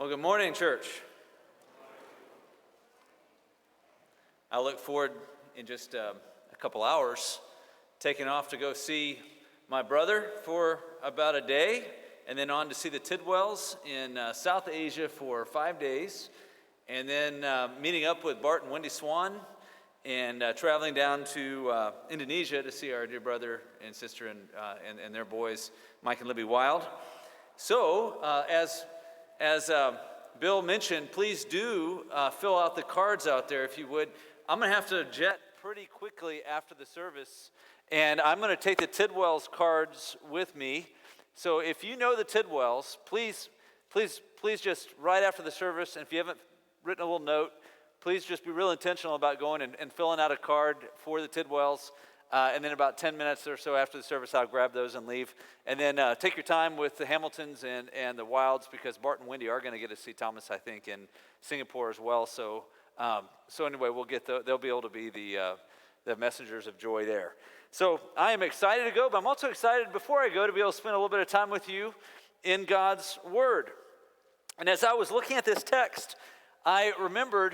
Well, good morning, church. I look forward in just a couple hours taking off to go see my brother for about a day, and then on to see the Tidwells in South Asia for 5 days, and then meeting up with Bart and Wendy Swan and traveling down to Indonesia to see our dear brother and sister and their boys, Mike and Libby Wild. So, as Bill mentioned, please do fill out the cards out there if you would. I'm going to have to jet pretty quickly after the service, and I'm going to take the Tidwells cards with me. So if you know the Tidwells, please just right after the service, and if you haven't written a little note, please just be real intentional about going and filling out a card for the Tidwells. And then about 10 minutes or so after the service, I'll grab those and leave. And then take your time with the Hamiltons and the Wilds, because Bart and Wendy are going to get to see Thomas, I think, in Singapore as well. So anyway, they'll be able to be the messengers of joy there. So I am excited to go, but I'm also excited before I go to be able to spend a little bit of time with you in God's Word. And as I was looking at this text, I remembered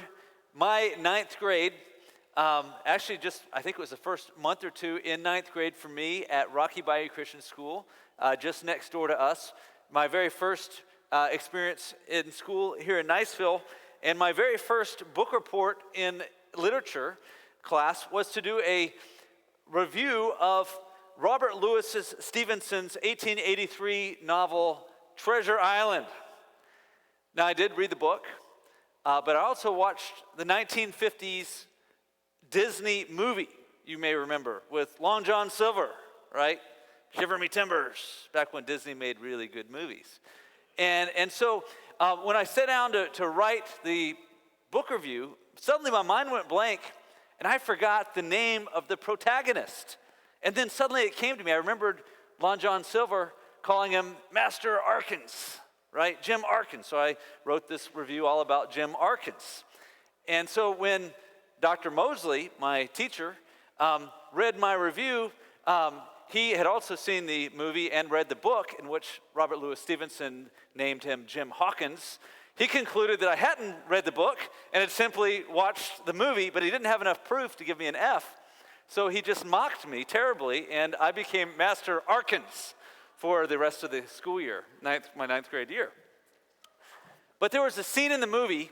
my ninth grade. Actually, I think it was the first month or two in ninth grade for me at Rocky Bayou Christian School, just next door to us. My very first experience in school here in Niceville, and my very first book report in literature class was to do a review of Robert Louis Stevenson's 1883 novel, Treasure Island. Now, I did read the book, but I also watched the 1950s Disney movie, you may remember, with Long John Silver, right? Shiver Me Timbers, back when Disney made really good movies. And so when I sat down to write the book review, suddenly my mind went blank, and I forgot the name of the protagonist. And then suddenly it came to me. I remembered Long John Silver calling him Master Arkins, right? Jim Arkins. So I wrote this review all about Jim Arkins. And so when Dr. Mosley, my teacher, read my review, he had also seen the movie and read the book in which Robert Louis Stevenson named him Jim Hawkins. He concluded that I hadn't read the book and had simply watched the movie, but he didn't have enough proof to give me an F. So he just mocked me terribly, and I became Master Arkins for the rest of the school year, my ninth grade year. But there was a scene in the movie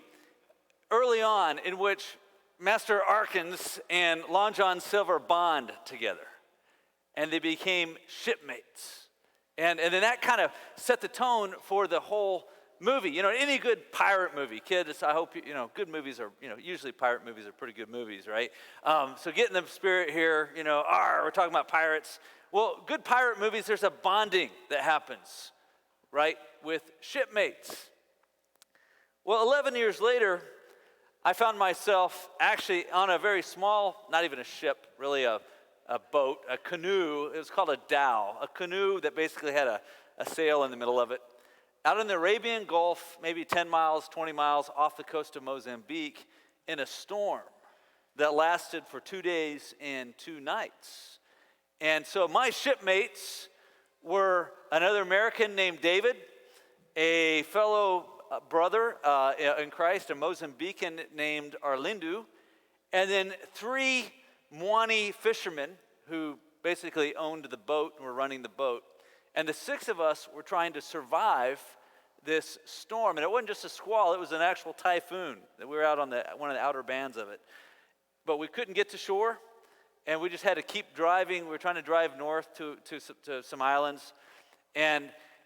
early on in which Master Arkins and Long John Silver bond together, and they became shipmates. And then that kind of set the tone for the whole movie. You know, any good pirate movie, kids, I hope, good movies are, usually pirate movies are pretty good movies, right? So get in the spirit here, we're talking about pirates. Well, good pirate movies, there's a bonding that happens, right, with shipmates. Well, 11 years later, I found myself actually on a very small, not even a ship, really a boat, a canoe. It was called a dhow, a canoe that basically had a sail in the middle of it, out in the Arabian Gulf, maybe 10 miles, 20 miles off the coast of Mozambique, in a storm that lasted for 2 days and 2 nights. And so my shipmates were another American named David, a fellow brother in Christ, a Mozambican named Arlindo, and then 3 Mwani fishermen who basically owned the boat and were running the boat. And the 6 of us were trying to survive this storm. And it wasn't just a squall, it was an actual typhoon. We were out on one of the outer bands of it. But we couldn't get to shore, and we just had to keep driving. We were trying to drive north to some islands.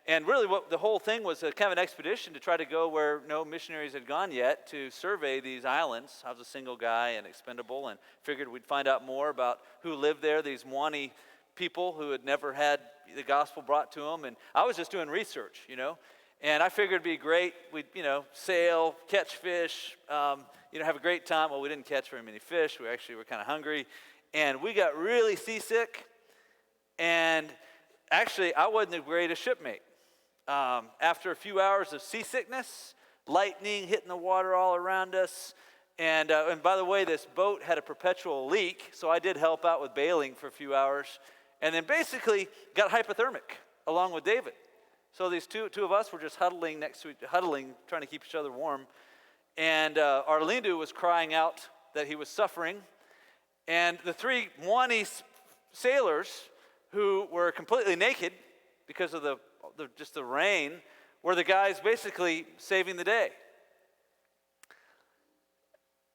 And really what the whole thing was a kind of an expedition to try to go where no missionaries had gone yet to survey these islands. I was a single guy and expendable, and figured we'd find out more about who lived there, these Mwani people who had never had the gospel brought to them. And I was just doing research, and I figured it'd be great. We'd, sail, catch fish, have a great time. Well, we didn't catch very many fish. We actually were kind of hungry, and we got really seasick. And actually, I wasn't the greatest shipmate. After a few hours of seasickness, lightning hitting the water all around us, and by the way, this boat had a perpetual leak, so I did help out with bailing for a few hours, and then basically got hypothermic along with David. So these two of us were just huddling, trying to keep each other warm. And Arlindo was crying out that he was suffering. And the three Moani sailors, who were completely naked because of just the rain, were the guys basically saving the day.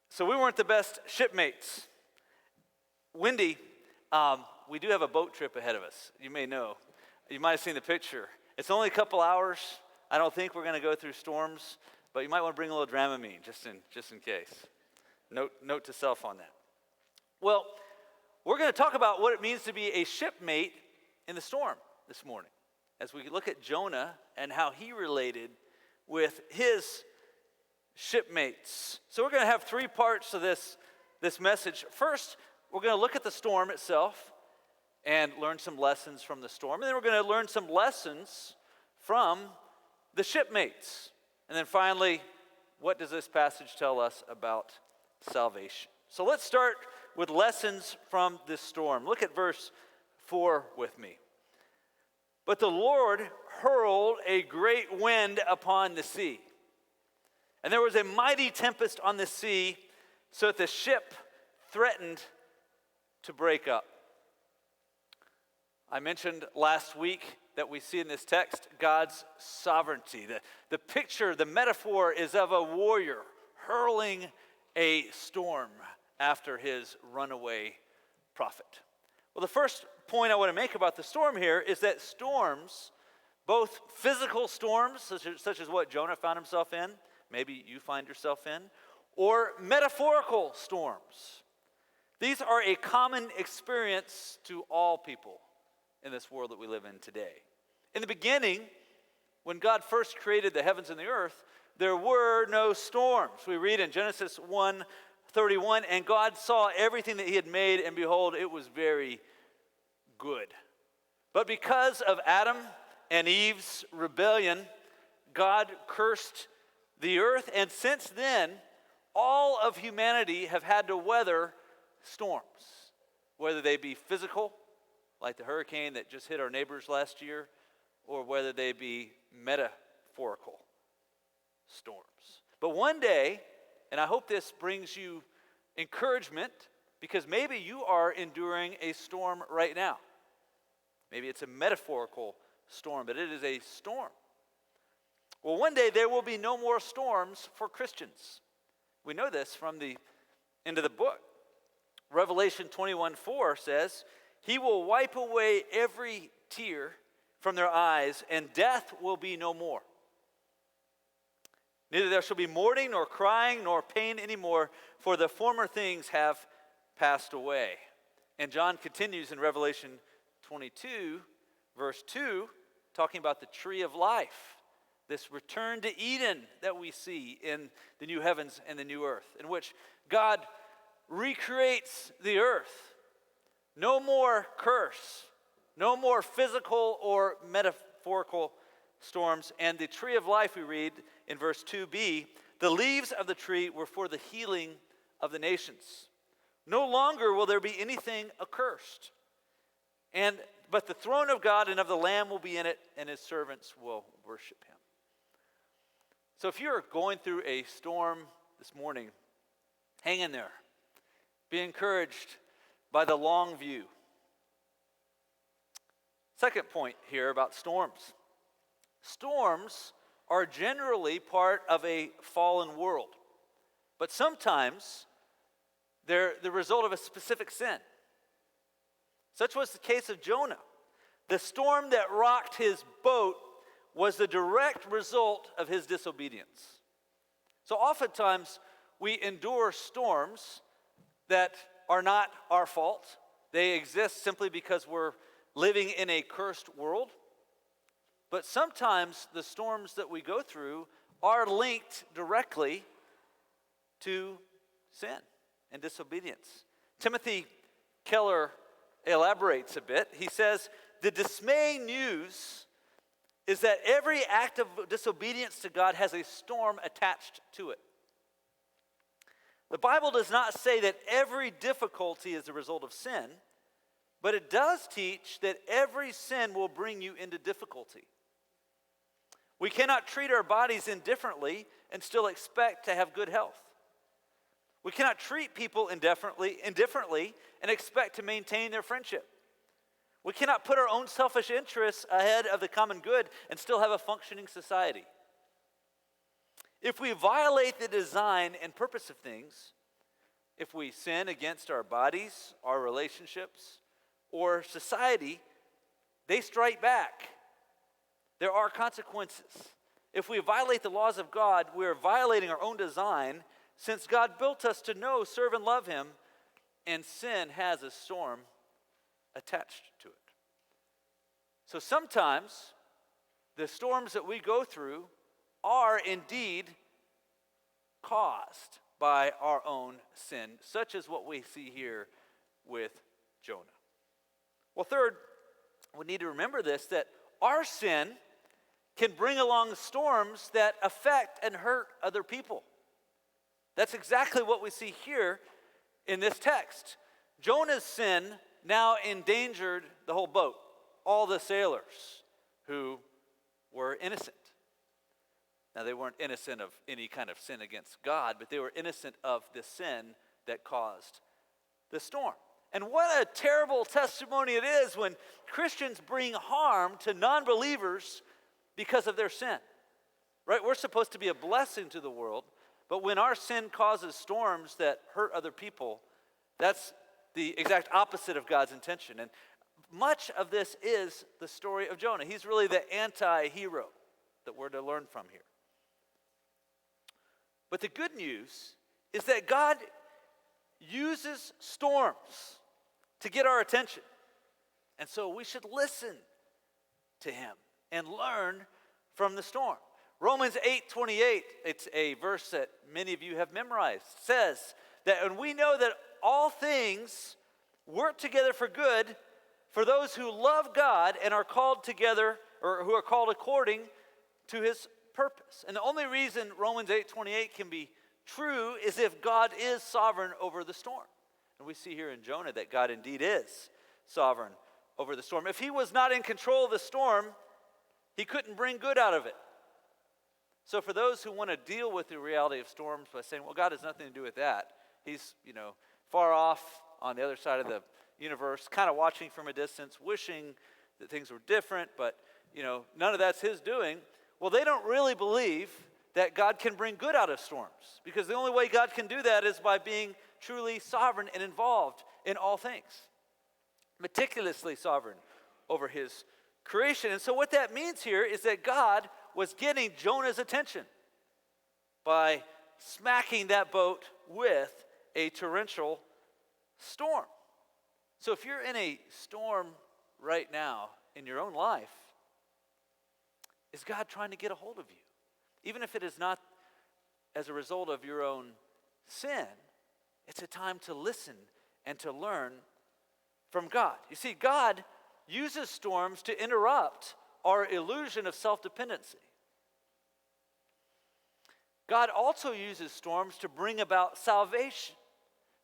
So we weren't the best shipmates. Wendy, we do have a boat trip ahead of us. You may know. You might have seen the picture. It's only a couple hours. I don't think we're going to go through storms, but you might want to bring a little Dramamine just in case. Note to self on that. Well, we're going to talk about what it means to be a shipmate in the storm this morning, as we look at Jonah and how he related with his shipmates. So we're going to have three parts to this message. First, we're going to look at the storm itself and learn some lessons from the storm. And then we're going to learn some lessons from the shipmates. And then finally, what does this passage tell us about salvation? So let's start with lessons from this storm. Look at verse 4 with me. But the Lord hurled a great wind upon the sea, and there was a mighty tempest on the sea, so that the ship threatened to break up. I mentioned last week that we see in this text God's sovereignty. The picture, the metaphor is of a warrior hurling a storm after his runaway prophet. Well, the first point I want to make about the storm here is that storms, both physical storms, such as what Jonah found himself in, maybe you find yourself in, or metaphorical storms, these are a common experience to all people in this world that we live in today. In the beginning, when God first created the heavens and the earth, there were no storms. We read in Genesis 1:31, and God saw everything that he had made, and behold, it was very good. But because of Adam and Eve's rebellion, God cursed the earth, and since then, all of humanity have had to weather storms, whether they be physical, like the hurricane that just hit our neighbors last year, or whether they be metaphorical storms. But one day, and I hope this brings you encouragement, because maybe you are enduring a storm right now. Maybe it's a metaphorical storm, but it is a storm. Well, one day there will be no more storms for Christians. We know this from the end of the book. Revelation 21:4 says, he will wipe away every tear from their eyes, and death will be no more. Neither there shall be mourning, nor crying, nor pain anymore, for the former things have passed away. And John continues in Revelation 22, verse 2, talking about the tree of life, this return to Eden that we see in the new heavens and the new earth, in which God recreates the earth. No more curse, no more physical or metaphorical storms. And the tree of life, we read in verse 2b, the leaves of the tree were for the healing of the nations. No longer will there be anything accursed. But the throne of God and of the Lamb will be in it, and his servants will worship him. So if you're going through a storm this morning, hang in there. Be encouraged by the long view. Second point here about storms. Storms are generally part of a fallen world, but sometimes they're the result of a specific sin. Such was the case of Jonah. The storm that rocked his boat was the direct result of his disobedience. So oftentimes we endure storms that are not our fault. They exist simply because we're living in a cursed world. But sometimes the storms that we go through are linked directly to sin and disobedience. Timothy Keller elaborates a bit. He says, the dismaying news is that every act of disobedience to God has a storm attached to it. The Bible does not say that every difficulty is the result of sin, but it does teach that every sin will bring you into difficulty. We cannot treat our bodies indifferently and still expect to have good health. We cannot treat people indifferently and expect to maintain their friendship. We cannot put our own selfish interests ahead of the common good and still have a functioning society. If we violate the design and purpose of things, if we sin against our bodies, our relationships, or society, they strike back. There are consequences. If we violate the laws of God, we are violating our own design, since God built us to know, serve, and love Him, and sin has a storm attached to it. So sometimes the storms that we go through are indeed caused by our own sin, such as what we see here with Jonah. Well, third, we need to remember this, that our sin can bring along storms that affect and hurt other people. That's exactly what we see here in this text. Jonah's sin now endangered the whole boat, all the sailors who were innocent. Now, they weren't innocent of any kind of sin against God, but they were innocent of the sin that caused the storm. And what a terrible testimony it is when Christians bring harm to non-believers because of their sin. Right? We're supposed to be a blessing to the world, but when our sin causes storms that hurt other people, that's the exact opposite of God's intention. And much of this is the story of Jonah. He's really the anti-hero that we're to learn from here. But the good news is that God uses storms to get our attention. And so we should listen to Him and learn from the storm. Romans 8:28, it's a verse that many of you have memorized, says that, and we know that all things work together for good for those who love God and are called together, or who are called according to His purpose. And the only reason Romans 8:28 can be true is if God is sovereign over the storm. And we see here in Jonah that God indeed is sovereign over the storm. If He was not in control of the storm, He couldn't bring good out of it. So for those who want to deal with the reality of storms by saying, well, God has nothing to do with that. He's, far off on the other side of the universe, kind of watching from a distance, wishing that things were different, but, none of that's His doing. Well, they don't really believe that God can bring good out of storms, because the only way God can do that is by being truly sovereign and involved in all things, meticulously sovereign over His creation. And so what that means here is that God was getting Jonah's attention by smacking that boat with a torrential storm. So if you're in a storm right now in your own life, is God trying to get a hold of you? Even if it is not as a result of your own sin, it's a time to listen and to learn from God. You see, God uses storms to interrupt our illusion of self-dependency. God also uses storms to bring about salvation,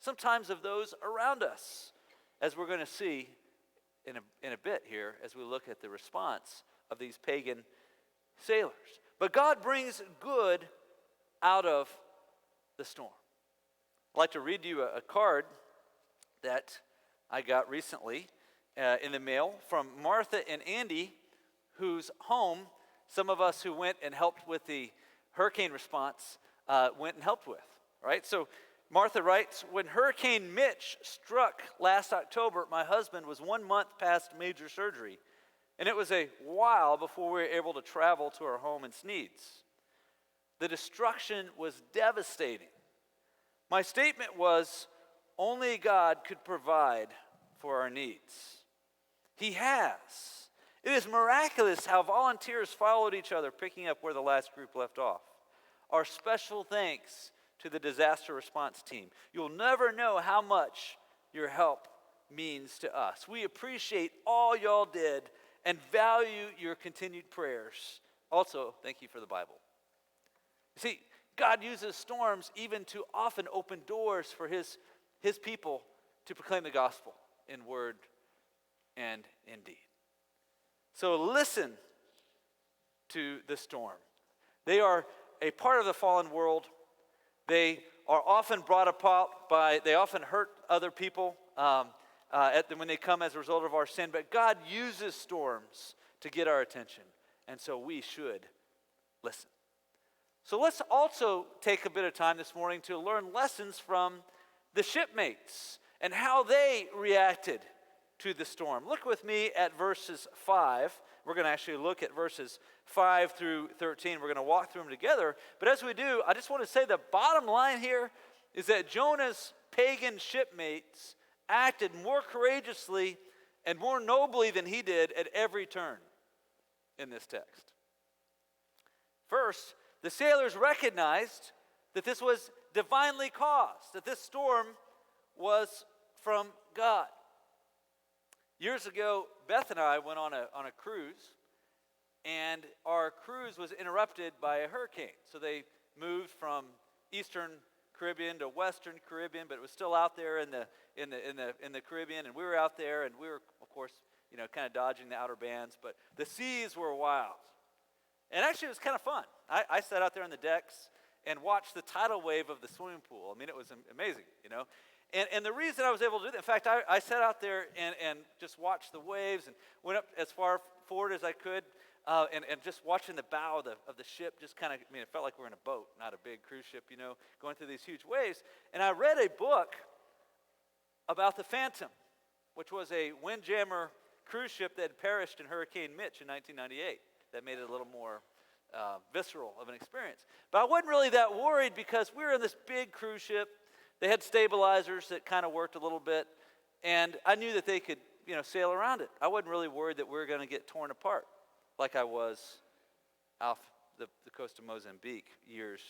sometimes of those around us, as we're going to see in a bit here as we look at the response of these pagan sailors. But God brings good out of the storm. I'd like to read you a card that I got recently in the mail from Martha and Andy, whose home some of us who went and helped with the hurricane response went and helped with. Right? So Martha writes, when Hurricane Mitch struck last October, my husband was 1 month past major surgery, and it was a while before we were able to travel to our home in Sneeds. The destruction was devastating. My statement was, only God could provide for our needs. He has. It is miraculous how volunteers followed each other, picking up where the last group left off. Our special thanks to the disaster response team. You'll never know how much your help means to us. We appreciate all y'all did and value your continued prayers. Also, thank you for the Bible. See, God uses storms even to often open doors for his people to proclaim the gospel in word and in deed. So listen to the storm. They are a part of the fallen world. They are often brought about they often hurt other people when they come as a result of our sin. But God uses storms to get our attention. And so we should listen. So let's also take a bit of time this morning to learn lessons from the shipmates and how they reacted to the storm. Look with me at verses 5. We're going to actually look at verses 5 through 13. We're going to walk through them together. But as we do, I just want to say the bottom line here is that Jonah's pagan shipmates acted more courageously and more nobly than he did at every turn in this text. First, the sailors recognized that this was divinely caused, that this storm was from God. Years ago, Beth and I went on a cruise, and our cruise was interrupted by a hurricane. So they moved from Eastern Caribbean to Western Caribbean, but it was still out there in the Caribbean, and we were out there, and we were, of course, kind of dodging the outer bands, but the seas were wild. And actually, it was kind of fun. I sat out there on the decks and watched the tidal wave of the swimming pool. I mean, it was amazing, And the reason I was able to do that, in fact, I sat out there and just watched the waves and went up as far forward as I could and just watching the bow of the ship just kind of, it felt like we were in a boat, not a big cruise ship, going through these huge waves. And I read a book about the Phantom, which was a windjammer cruise ship that had perished in Hurricane Mitch in 1998. That made it a little more visceral of an experience. But I wasn't really that worried because we were in this big cruise ship. They had stabilizers that kind of worked a little bit, and I knew that they could, sail around it. I wasn't really worried that we were going to get torn apart like I was off the coast of Mozambique years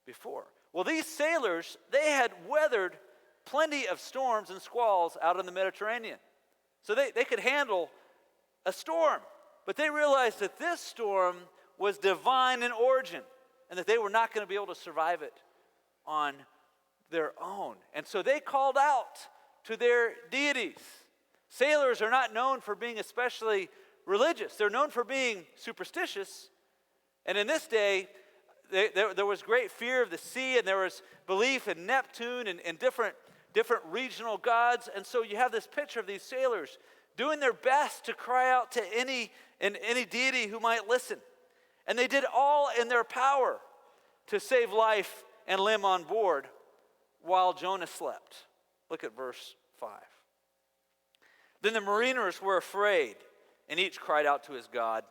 before. Well, these sailors, they had weathered plenty of storms and squalls out in the Mediterranean. So they could handle a storm. But they realized that this storm was divine in origin and that they were not going to be able to survive it on their own. And so they called out to their deities. Sailors are not known for being especially religious. They're known for being superstitious. And in this day, there was great fear of the sea, and there was belief in Neptune and different regional gods. And so you have this picture of these sailors doing their best to cry out to any deity who might listen. And they did all in their power to save life and limb on board while Jonah slept. Look at verse 5. Then the mariners were afraid, and each cried out to his God.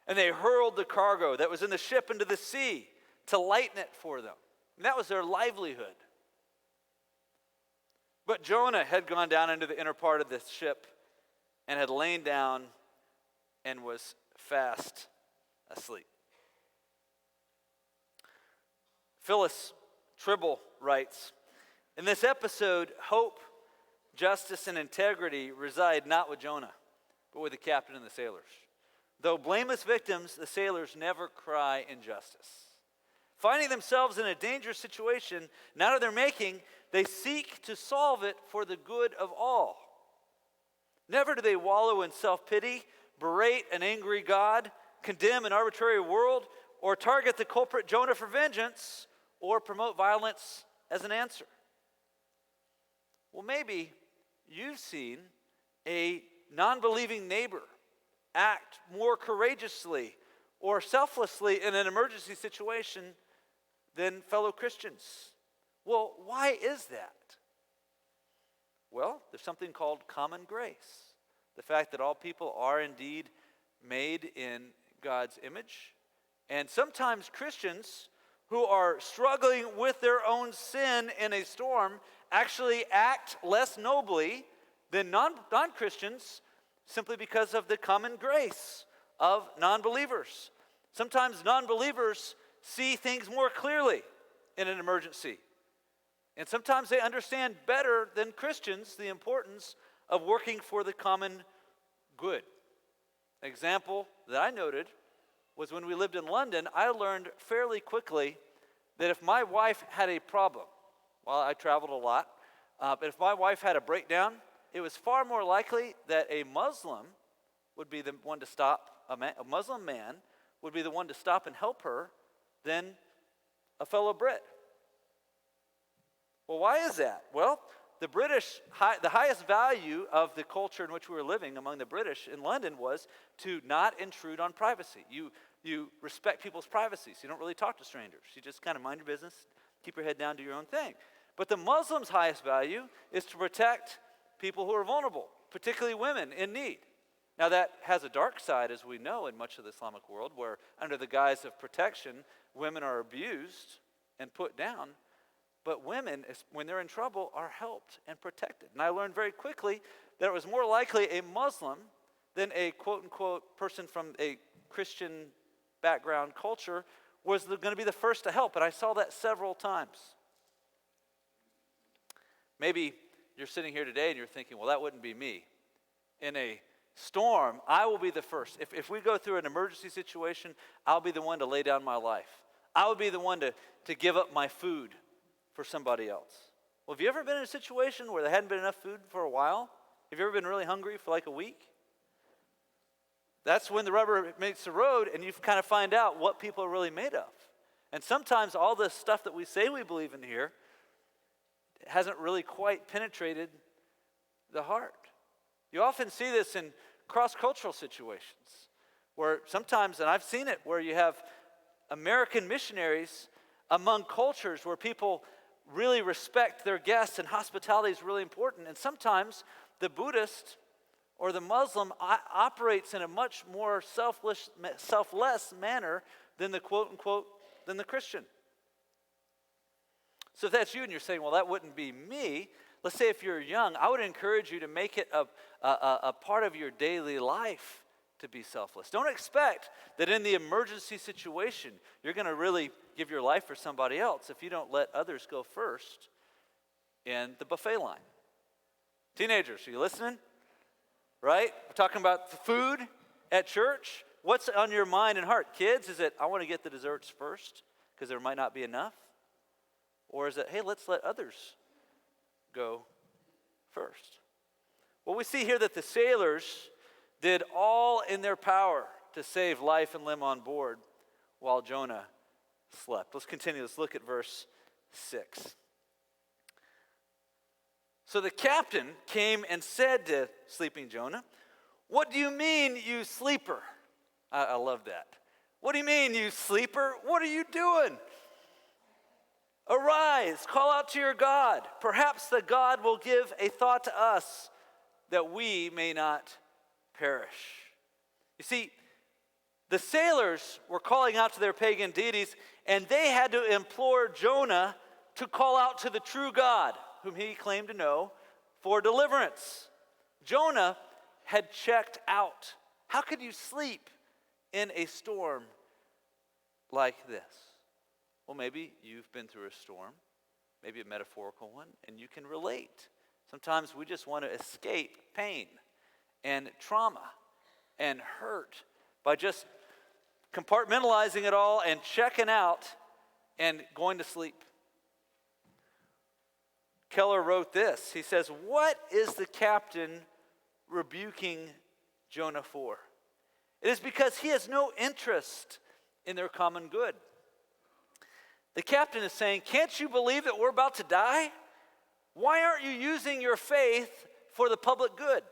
And they hurled the cargo that was in the ship into the sea to lighten it for them. And that was their livelihood. But Jonah had gone down into the inner part of the ship and had lain down and was fast asleep. Phyllis Tribble writes, in this episode, hope, justice, and integrity reside not with Jonah, but with the captain and the sailors. Though blameless victims, the sailors never cry injustice. Finding themselves in a dangerous situation, not of their making, they seek to solve it for the good of all. Never do they wallow in self-pity, berate an angry God, condemn an arbitrary world, or target the culprit Jonah for vengeance, or promote violence as an answer. Well, maybe you've seen a non-believing neighbor act more courageously or selflessly in an emergency situation than fellow Christians. Well, why is that? Well, there's something called common grace. The fact that all people are indeed made in God's image. And sometimes Christians who are struggling with their own sin in a storm actually act less nobly than non-Christians simply because of the common grace of non-believers. Sometimes non-believers see things more clearly in an emergency. And sometimes they understand better than Christians the importance of working for the common good. An example that I noted was when we lived in London, I learned fairly quickly that if my wife had a problem, well, I traveled a lot, but if my wife had a breakdown, it was far more likely that a Muslim would be the one to stop, a Muslim man would be the one to stop and help her than a fellow Brit. Well, why is that? Well, the highest value of the culture in which we were living among the British in London was to not intrude on privacy. You respect people's privacy, so you don't really talk to strangers. You just kind of mind your business, keep your head down, do your own thing. But the Muslims' highest value is to protect people who are vulnerable, particularly women in need. Now that has a dark side, as we know, in much of the Islamic world, where under the guise of protection, women are abused and put down. But women, when they're in trouble, are helped and protected. And I learned very quickly that it was more likely a Muslim than a quote-unquote person from a Christian background culture was going to be the first to help. And I saw that several times. Maybe you're sitting here today and you're thinking, well, that wouldn't be me. In a storm, I will be the first. If we go through an emergency situation, I'll be the one to lay down my life. I would be the one to give up my food for somebody else. Well, have you ever been in a situation where there hadn't been enough food for a while? Have you ever been really hungry for like a week? That's when the rubber meets the road and you kind of find out what people are really made of. And sometimes all this stuff that we say we believe in here hasn't really quite penetrated the heart. You often see this in cross-cultural situations where sometimes, and I've seen it, where you have American missionaries among cultures where people really respect their guests and hospitality is really important. And sometimes the Buddhist or the Muslim operates in a much more selfless manner than the quote-unquote, than the Christian. So if that's you and you're saying, well, that wouldn't be me, let's say if you're young, I would encourage you to make it a part of your daily life to be selfless. Don't expect that in the emergency situation, you're going to really give your life for somebody else if you don't let others go first in the buffet line. Teenagers, are you listening? Right? We're talking about the food at church. What's on your mind and heart? Kids, is it, I want to get the desserts first because there might not be enough? Or is it, hey, let's let others go first? Well, we see here that the sailors did all in their power to save life and limb on board while Jonah slept. Let's continue. Let's look at verse 6. So the captain came and said to sleeping Jonah, "What do you mean, you sleeper?" I love that. "What do you mean, you sleeper? What are you doing? Arise, call out to your God. Perhaps the God will give a thought to us that we may not perish." You see, the sailors were calling out to their pagan deities, and they had to implore Jonah to call out to the true God, whom he claimed to know, for deliverance. Jonah had checked out. How could you sleep in a storm like this? Well, maybe you've been through a storm, maybe a metaphorical one, and you can relate. Sometimes we just want to escape pain and trauma and hurt by just compartmentalizing it all and checking out and going to sleep. Keller wrote this. He says, "What is the captain rebuking Jonah for? It is because he has no interest in their common good." The captain is saying, can't you believe that we're about to die? Why aren't you using your faith for the public good?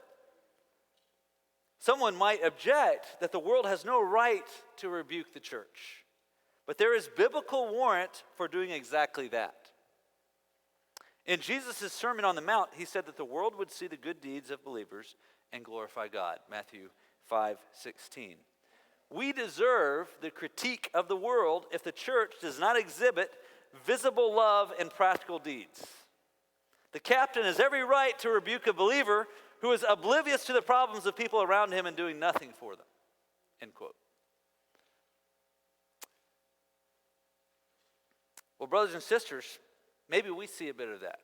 Someone might object that the world has no right to rebuke the church, but there is biblical warrant for doing exactly that. In Jesus' Sermon on the Mount, he said that the world would see the good deeds of believers and glorify God, Matthew 5:16. We deserve the critique of the world if the church does not exhibit visible love and practical deeds. The captain has every right to rebuke a believer who is oblivious to the problems of people around him and doing nothing for them. End quote. Well, brothers and sisters, maybe we see a bit of that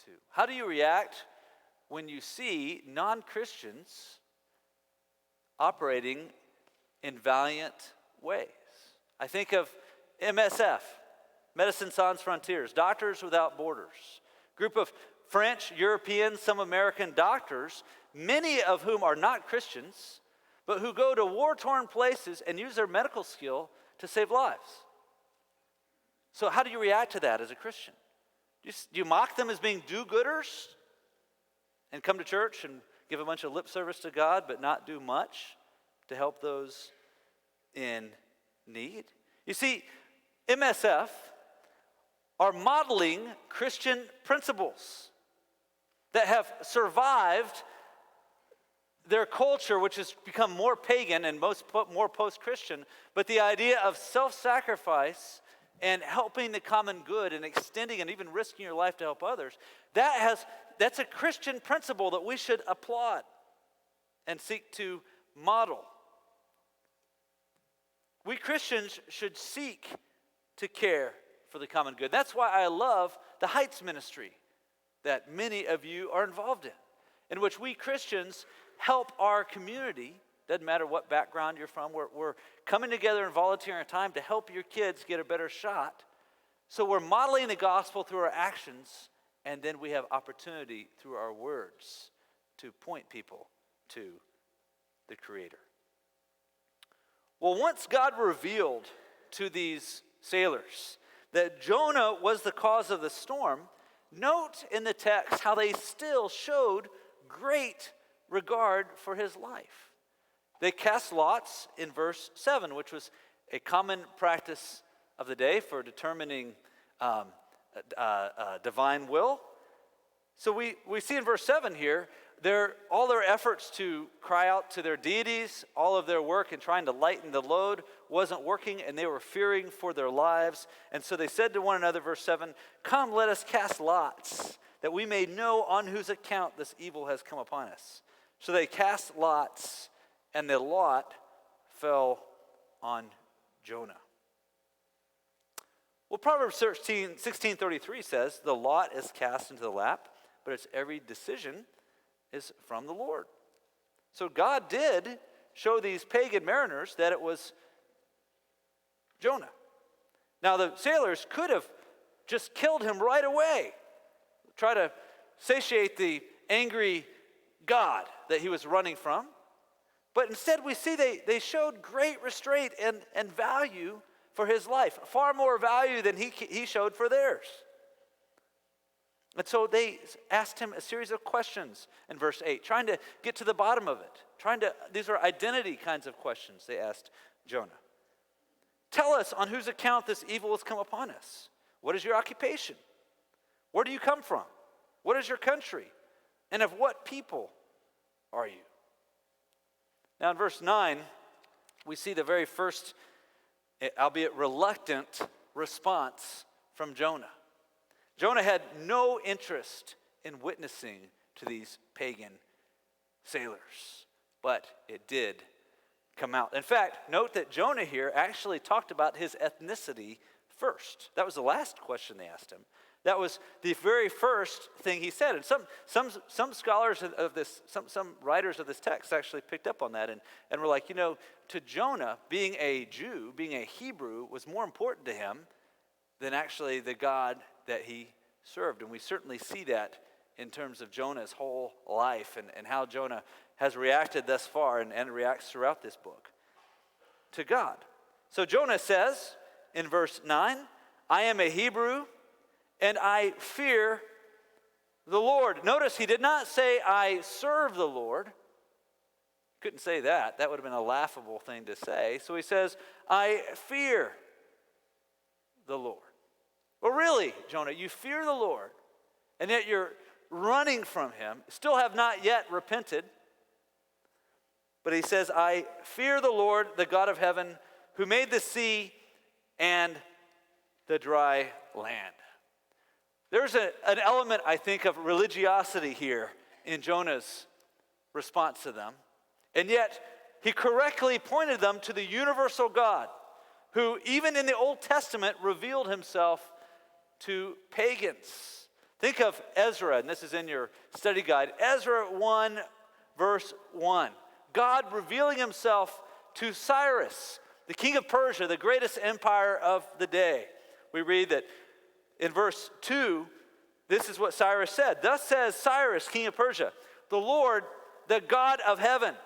too. How do you react when you see non-Christians operating in valiant ways? I think of MSF, Médecins Sans Frontières, Doctors Without Borders, group of French, European, some American doctors, many of whom are not Christians, but who go to war-torn places and use their medical skill to save lives. So how do you react to that as a Christian? Do you mock them as being do-gooders and come to church and give a bunch of lip service to God but not do much to help those in need? You see, MSF are modeling Christian principles that have survived their culture, which has become more pagan and more post-Christian, but the idea of self-sacrifice and helping the common good and extending and even risking your life to help others, that's a Christian principle that we should applaud and seek to model. We Christians should seek to care for the common good. That's why I love the Heights ministry that many of you are involved in which we Christians help our community. Doesn't matter what background you're from. We're coming together and volunteering time to help your kids get a better shot. So we're modeling the gospel through our actions, and then we have opportunity through our words to point people to the Creator. Well, once God revealed to these sailors that Jonah was the cause of the storm, note in the text how they still showed great regard for his life. They cast lots in verse 7, which was a common practice of the day for determining divine will. So we see in verse 7 here, all their efforts to cry out to their deities, all of their work in trying to lighten the load wasn't working, and they were fearing for their lives. And so they said to one another, verse 7, "Come, let us cast lots, that we may know on whose account this evil has come upon us." So they cast lots, and the lot fell on Jonah. Well, Proverbs 16:33 says, "The lot is cast into the lap, but its every decision is from the Lord." So God did show these pagan mariners that it was Jonah. Now the sailors could have just killed him right away, try to satiate the angry God that he was running from. But instead we see they showed great restraint and value for his life, far more value than he showed for theirs. And so they asked him a series of questions in verse 8, trying to get to the bottom of it. These are identity kinds of questions they asked Jonah. "Tell us on whose account this evil has come upon us. What is your occupation? Where do you come from? What is your country? And of what people are you?" Now in verse 9, we see the very first, albeit reluctant, response from Jonah. Jonah had no interest in witnessing to these pagan sailors, but it did come out. In fact, note that Jonah here actually talked about his ethnicity first. That was the last question they asked him. That was the very first thing he said. And some scholars of this, some writers of this text actually picked up on that and were like, to Jonah, being a Jew, being a Hebrew, was more important to him than actually the God that he served. And we certainly see that in terms of Jonah's whole life and how Jonah has reacted thus far and reacts throughout this book to God. So Jonah says in verse 9, "I am a Hebrew and I fear the Lord." Notice he did not say, "I serve the Lord." Couldn't say that. That would have been a laughable thing to say. So he says, "I fear the Lord." Well, really, Jonah, you fear the Lord, and yet you're running from him, still have not yet repented. But he says, "I fear the Lord, the God of heaven, who made the sea and the dry land." There's an element, I think, of religiosity here in Jonah's response to them. And yet, he correctly pointed them to the universal God, who even in the Old Testament revealed himself to pagans. Think of Ezra, and this is in your study guide, Ezra 1, verse 1. God revealing himself to Cyrus, the king of Persia, the greatest empire of the day. We read that in verse 2, this is what Cyrus said. "Thus says Cyrus, king of Persia, the Lord, the God of heaven,"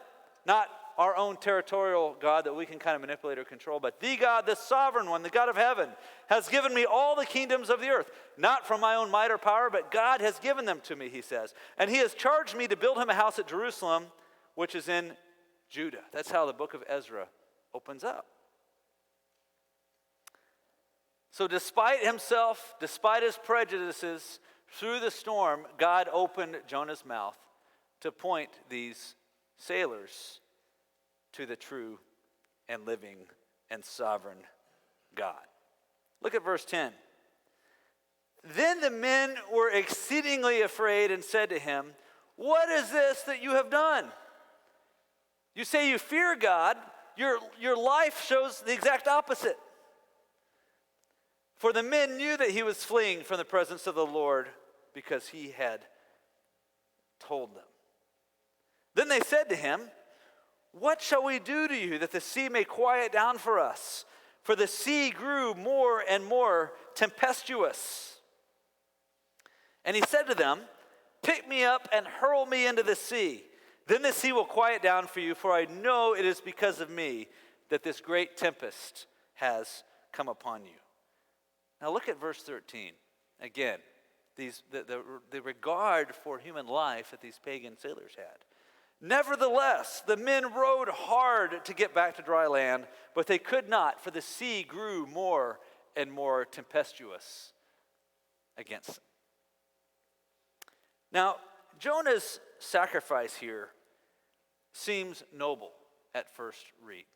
not our own territorial God that we can kind of manipulate or control, but the God, the sovereign one, the God of heaven, has given me all the kingdoms of the earth, not from my own might or power, but God has given them to me, he says. And he has charged me to build him a house at Jerusalem, which is in Judah. That's how the book of Ezra opens up. So despite himself, despite his prejudices, through the storm, God opened Jonah's mouth to point these sailors to the true and living and sovereign God. Look at verse 10. Then the men were exceedingly afraid and said to him, "What is this that you have done? You say you fear God. Your life shows the exact opposite." For the men knew that he was fleeing from the presence of the Lord because he had told them. Then they said to him, "What shall we do to you that the sea may quiet down for us?" For the sea grew more and more tempestuous. And he said to them, "Pick me up and hurl me into the sea. Then the sea will quiet down for you, for I know it is because of me that this great tempest has come upon you." Now look at verse 13. Again, the regard for human life that these pagan sailors had. "Nevertheless, the men rowed hard to get back to dry land, but they could not, for the sea grew more and more tempestuous against them." Now, Jonah's sacrifice here seems noble at first read.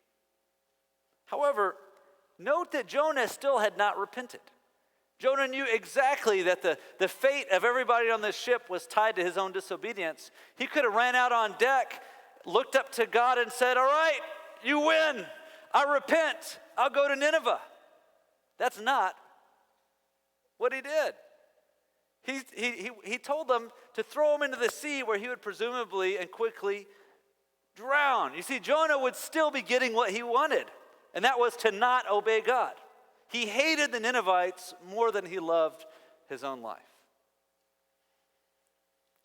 However, note that Jonah still had not repented. Jonah knew exactly that the fate of everybody on this ship was tied to his own disobedience. He could have ran out on deck, looked up to God and said, "All right, you win. I repent. I'll go to Nineveh." That's not what he did. He told them to throw him into the sea where he would presumably and quickly drown. You see, Jonah would still be getting what he wanted, and that was to not obey God. He hated the Ninevites more than he loved his own life.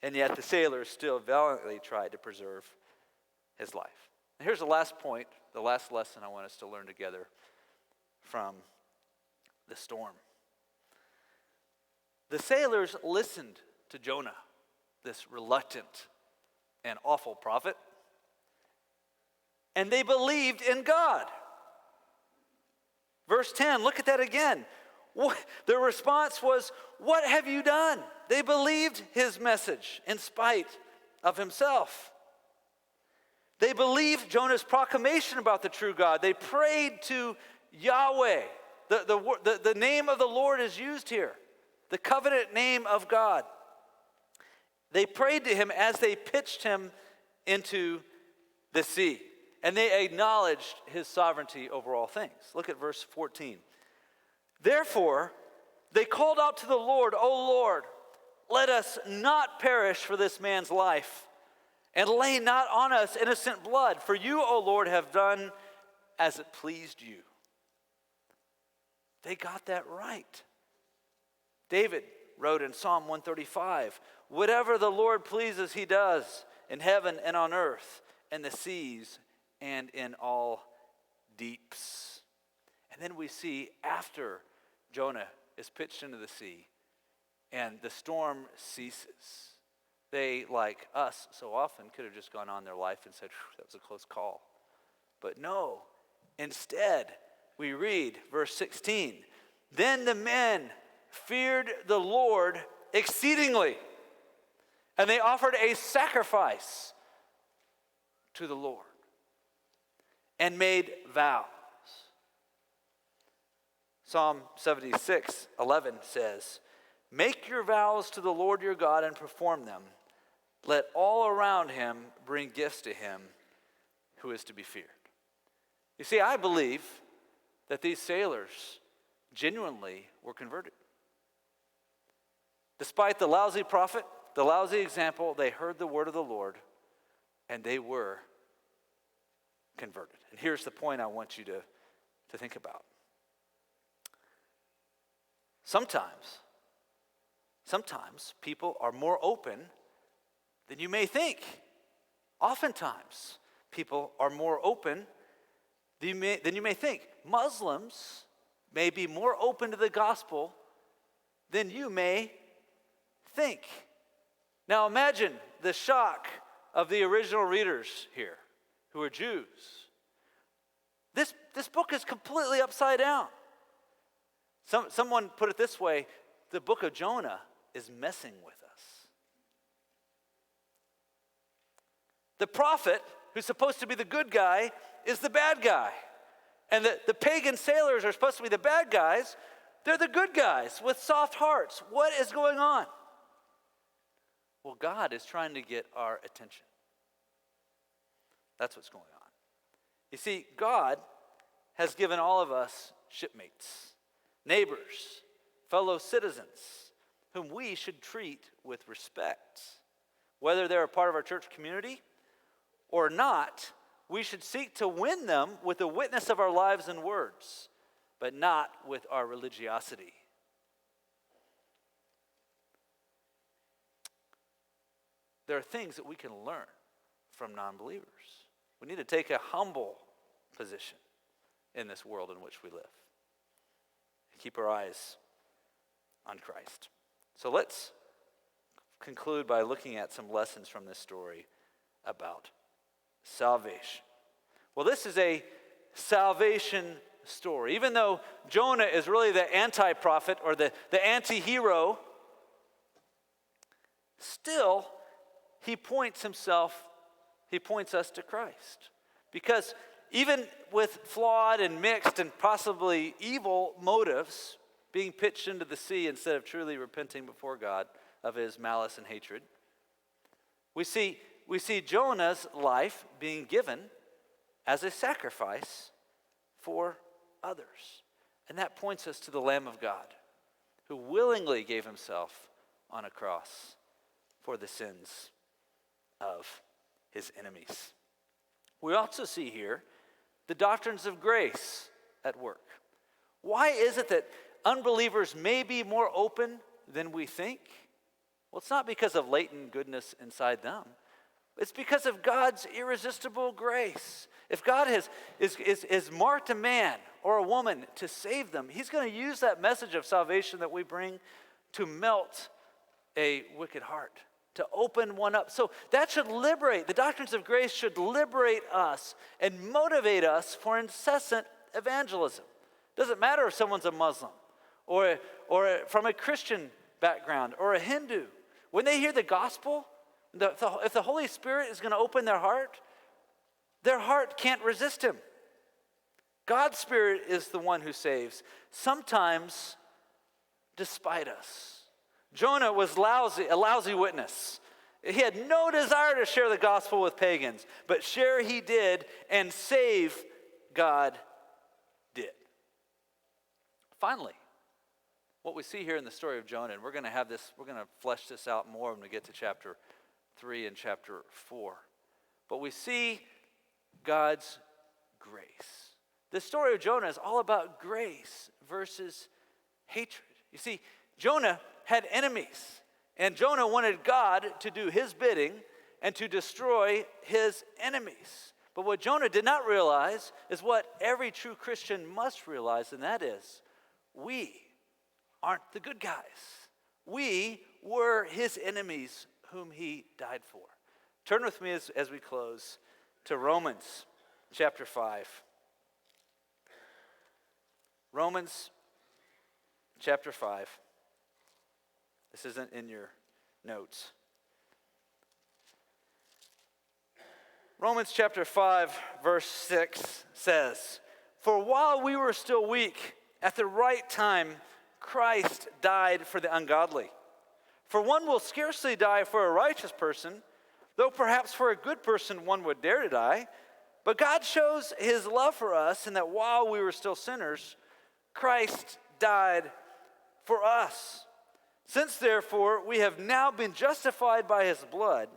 And yet the sailors still valiantly tried to preserve his life. And here's the last point, the last lesson I want us to learn together from the storm. The sailors listened to Jonah, this reluctant and awful prophet, and they believed in God. Verse 10, look at that again. Their response was, "What have you done?" They believed his message in spite of himself. They believed Jonah's proclamation about the true God. They prayed to Yahweh. The name of the Lord is used here, the covenant name of God. They prayed to him as they pitched him into the sea. And they acknowledged his sovereignty over all things. Look at verse 14. "Therefore, they called out to the Lord, 'O Lord, let us not perish for this man's life, and lay not on us innocent blood. For you, O Lord, have done as it pleased you.'" They got that right. David wrote in Psalm 135, "Whatever the Lord pleases, he does in heaven and on earth, and the seas and in all deeps." And then we see after Jonah is pitched into the sea and the storm ceases, they, like us so often, could have just gone on their life and said, "That was a close call." But no, instead, we read verse 16, "Then the men feared the Lord exceedingly, and they offered a sacrifice to the Lord and made vows." Psalm 76:11 says, "Make your vows to the Lord your God and perform them. Let all around him bring gifts to him who is to be feared." You see, I believe that these sailors genuinely were converted. Despite the lousy prophet, the lousy example, they heard the word of the Lord and they were converted. And here's the point I want you to think about. Sometimes people are more open than you may think. Oftentimes, people are more open than you may think. Muslims may be more open to the gospel than you may think. Now imagine the shock of the original readers here, who are Jews. This book is completely upside down. Someone put it this way: the book of Jonah is messing with us. The prophet, who's supposed to be the good guy, is the bad guy. And the pagan sailors are supposed to be the bad guys. They're the good guys with soft hearts. What is going on? Well, God is trying to get our attention. That's what's going on. You see, God has given all of us shipmates, neighbors, fellow citizens, whom we should treat with respect. Whether they're a part of our church community or not, we should seek to win them with the witness of our lives and words, but not with our religiosity. There are things that we can learn from non-believers. We need to take a humble position in this world in which we live. Keep our eyes on Christ. So let's conclude by looking at some lessons from this story about salvation. Well, this is a salvation story. Even though Jonah is really the anti-prophet or the anti-hero, still he points us to Christ. Because even with flawed and mixed and possibly evil motives being pitched into the sea instead of truly repenting before God of his malice and hatred, we see Jonah's life being given as a sacrifice for others. And that points us to the Lamb of God, who willingly gave himself on a cross for the sins of his enemies. We also see here the doctrines of grace at work. Why is it that unbelievers may be more open than we think? Well, it's not because of latent goodness inside them. It's because of God's irresistible grace. If God is marked a man or a woman to save them, he's going to use that message of salvation that we bring to melt a wicked heart, to open one up. So that should liberate, the doctrines of grace should liberate us and motivate us for incessant evangelism. Doesn't matter if someone's a Muslim or from a Christian background or a Hindu. When they hear the gospel, if the Holy Spirit is going to open their heart can't resist him. God's Spirit is the one who saves, sometimes despite us. Jonah was a lousy witness. He had no desire to share the gospel with pagans, but share he did, and save God did. Finally, what we see here in the story of Jonah, and we're going to flesh this out more when we get to chapter 3 and chapter 4. But we see God's grace. The story of Jonah is all about grace versus hatred. You see, Jonah had enemies, and Jonah wanted God to do his bidding and to destroy his enemies. But what Jonah did not realize is what every true Christian must realize, and that is, we aren't the good guys. We were his enemies whom he died for. Turn with me as we close to Romans chapter 5. Romans chapter 5. This isn't in your notes. Romans chapter 5, verse 6 says, "For while we were still weak, at the right time, Christ died for the ungodly. For one will scarcely die for a righteous person, though perhaps for a good person one would dare to die. But God shows his love for us in that while we were still sinners, Christ died for us. Since therefore we have now been justified by his blood,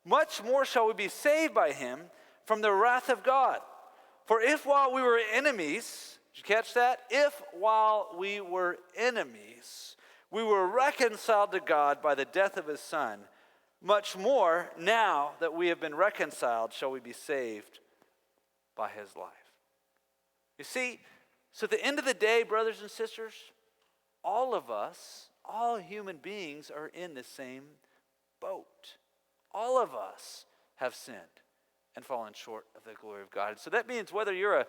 much more shall we be saved by him from the wrath of God. For if while we were enemies," did you catch that? "If while we were enemies, we were reconciled to God by the death of his son, much more now that we have been reconciled shall we be saved by his life. You see, so at the end of the day, brothers and sisters, all of us, all human beings are in the same boat. All of us have sinned and fallen short of the glory of God. So that means whether you're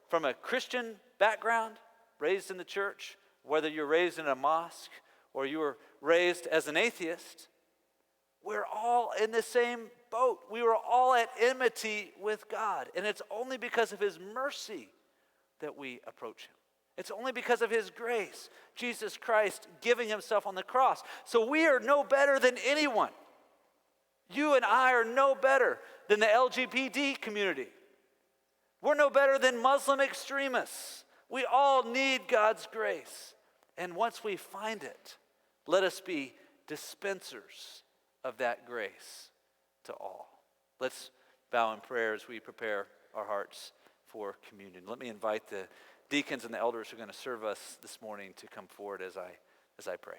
from a Christian background, raised in the church, whether you're raised in a mosque, or you were raised as an atheist, we're all in the same boat. We were all at enmity with God. And it's only because of his mercy that we approach him. It's only because of his grace, Jesus Christ giving himself on the cross. So we are no better than anyone. You and I are no better than the LGBT community. We're no better than Muslim extremists. We all need God's grace. And once we find it, let us be dispensers of that grace to all. Let's bow in prayer as we prepare our hearts for communion. Let me invite the deacons and the elders who are going to serve us this morning to come forward as I pray.